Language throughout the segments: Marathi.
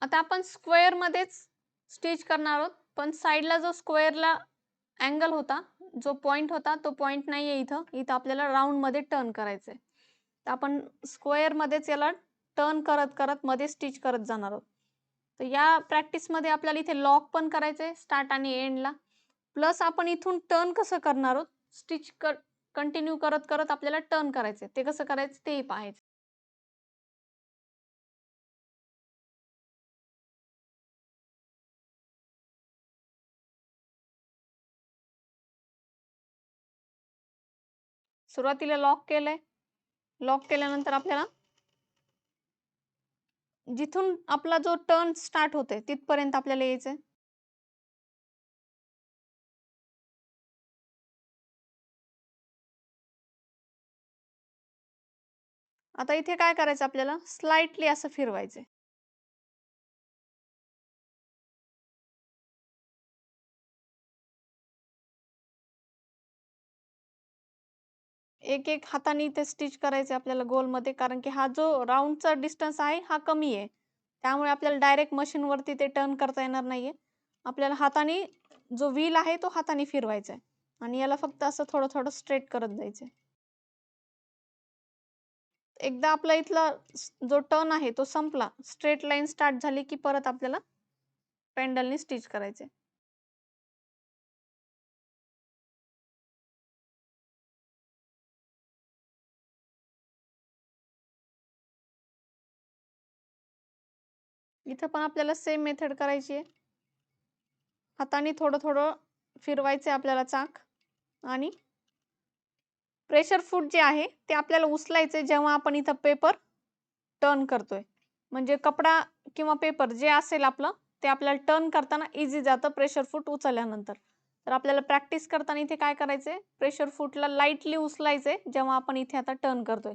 आता आपण स्क्वेअर मध्येच स्टिच करणार आहोत, पण साइडला जो स्क्वेअरला अँगल होता, जो पॉइंट होता तो पॉइंट नाहीये इथं. इथं आपल्याला राउंड मध्ये टर्न करायचंय. तर आपण स्क्वेअर मध्येच याला टर्न करत करत मध्ये स्टिच करत जाणार आहोत. तर या प्रॅक्टिस मध्ये आपल्याला इथे लॉक पण करायचंय स्टार्ट आणि एंडला. प्लस आपण इथून टर्न कसं करणार आहोत, स्टिच कंटिन्यू करत करत आपल्याला टर्न करायचंय. ते कसं करायचं तेही पाहायचं. सुरुवातीला लॉक केलंय. लॉक केल्यानंतर आपल्याला जिथून आपला जो टर्न स्टार्ट होतोय तिथपर्यंत आपल्याला यायचंय. आता इथे काय करायचं आपल्याला, स्लाइटली असं फिरवायचंय. एक एक हाताने इथे स्टिच करायचे आपल्याला गोलमध्ये, कारण की हा जो राउंडचा डिस्टन्स आहे हा कमी आहे. त्यामुळे आपल्याला डायरेक्ट मशीन वरती ते टर्न करता येणार नाहीये. आपल्याला हाताने जो व्हील आहे तो हाताने फिरवायचा आहे आणि याला फक्त असं थोडं थोडं स्ट्रेट करत जायचंय. एकदा आपला इथला जो टर्न आहे तो संपला, स्ट्रेट लाईन स्टार्ट झाली की परत आपल्याला पेंडलने स्टिच करायचे. इथं पण आपल्याला सेम मेथड करायची आहे. हाताने थोडं थोडं फिरवायचे आपल्याला चाक आणि प्रेशर फूट जे आहे ते आपल्याला उचलायचे जेव्हा आपण इथं पेपर टर्न करतोय. म्हणजे कपडा किंवा पेपर जे असेल आपलं ते आपल्याला टर्न करताना इझी जातं प्रेशर फूट उचलल्यानंतर. तर आपल्याला प्रॅक्टिस करताना इथे काय करायचंय, प्रेशर फूटला लाईटली उचलायचंय जेव्हा आपण इथे आता टर्न करतोय.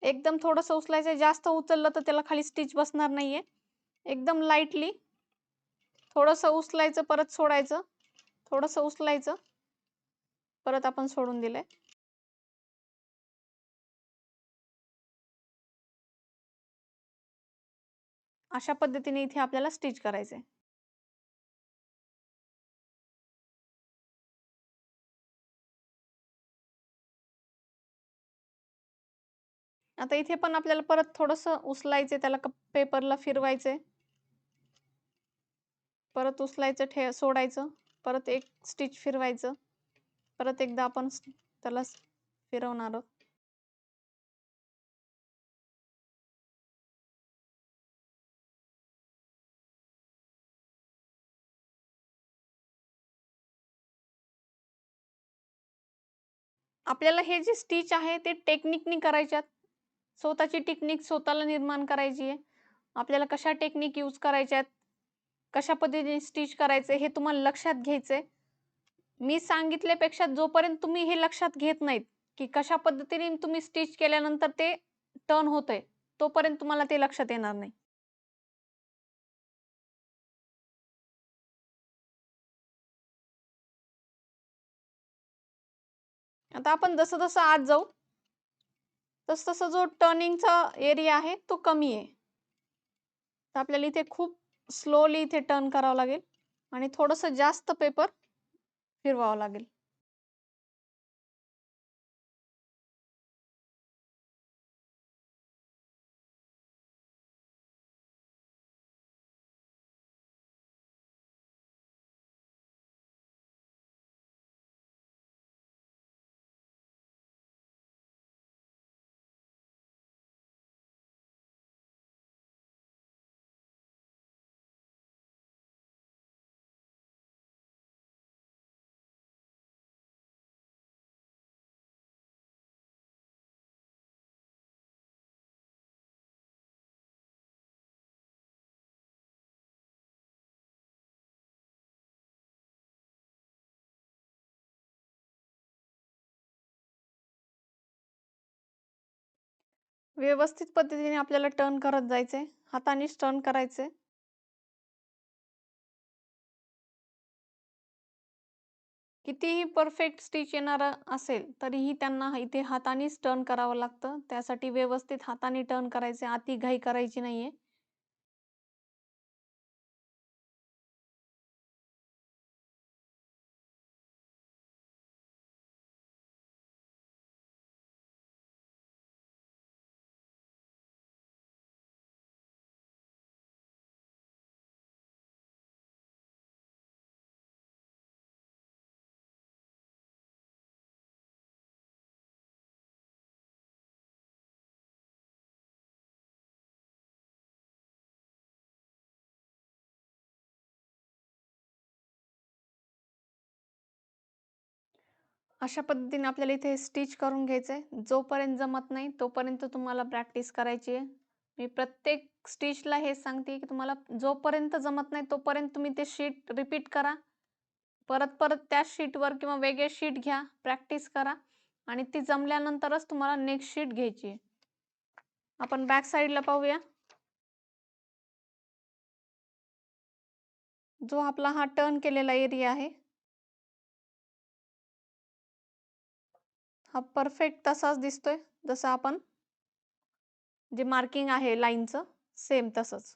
एकदम थोडंसं उचलायचंय, जास्त उचललं तर त्याला खाली स्टिच बसणार नाहीये. एकदम लाईटली थोडंसं उचलायचं, परत सोडायचं, थोडंसं उचलायचं, परत आपण सोडून दिलंय. अशा पद्धतीने इथे आपल्याला स्टिच करायचंय. आता इथे पण आपल्याला परत थोडंसं उचलायचंय, त्याला पेपरला फिरवायचंय, परत उचलायचं, सोडायचं, परत एक स्टिच फिरवायचं, परत एकदा आपण त्याला फिरवणार आहोत. आपल्याला हे जे स्टिच आहे ते टेक्निकनी करायच्यात. स्वतःची टेक्निक स्वतःला निर्माण करायची आहे. आपल्याला कशा टेक्निक यूज करायच्यात, कशा पद्धतीने स्टिच करायचं हे तुम्हाला लक्षात घ्यायचंय. मी सांगितल्यापेक्षा जोपर्यंत तुम्ही हे लक्षात घेत नाहीत, की कशा पद्धतीने तुम्ही स्टिच केल्यानंतर ते टर्न होतंय, तोपर्यंत तुम्हाला ते लक्षात येणार नाही. आता आपण जसं-जसं आत जाऊ, तसं-तसं जो टर्निंगचा एरिया आहे तो कमी आहे. तर आपल्याला इथे खूप स्लोली इथे टर्न करावं लागेल आणि थोडंसं जास्त पेपर फिरवावं लागेल. व्यवस्थित पद्धतीने आपल्याला टर्न करत जायचंय. हातानेच टर्न करायचंय. कितीही परफेक्ट स्टिच येणारा असेल, तरीही त्यांना इथे हातानेच टर्न करावं लागतं. त्यासाठी व्यवस्थित हाताने टर्न करायचे, अति घाई करायची नाहीये. अशा पद्धतीने आपल्याला इथे स्टिच करून घ्यायचं आहे. जोपर्यंत जमत नाही तोपर्यंत तुम्हाला प्रॅक्टिस करायची आहे. मी प्रत्येक स्टिचला हे सांगते की तुम्हाला जोपर्यंत जमत नाही तोपर्यंत तुम्ही ते शीट रिपीट करा. परत परत त्या शीटवर किंवा वेगळे शीट घ्या, प्रॅक्टिस करा आणि ती जमल्यानंतरच तुम्हाला नेक्स्ट शीट घ्यायची आहे. आपण बॅक साईडला पाहूया. जो आपला हा टर्न केलेला एरिया आहे, हा परफेक्ट तसाच दिसतोय जसं आपण जे मार्किंग आहे लाईनचं सेम तसंच.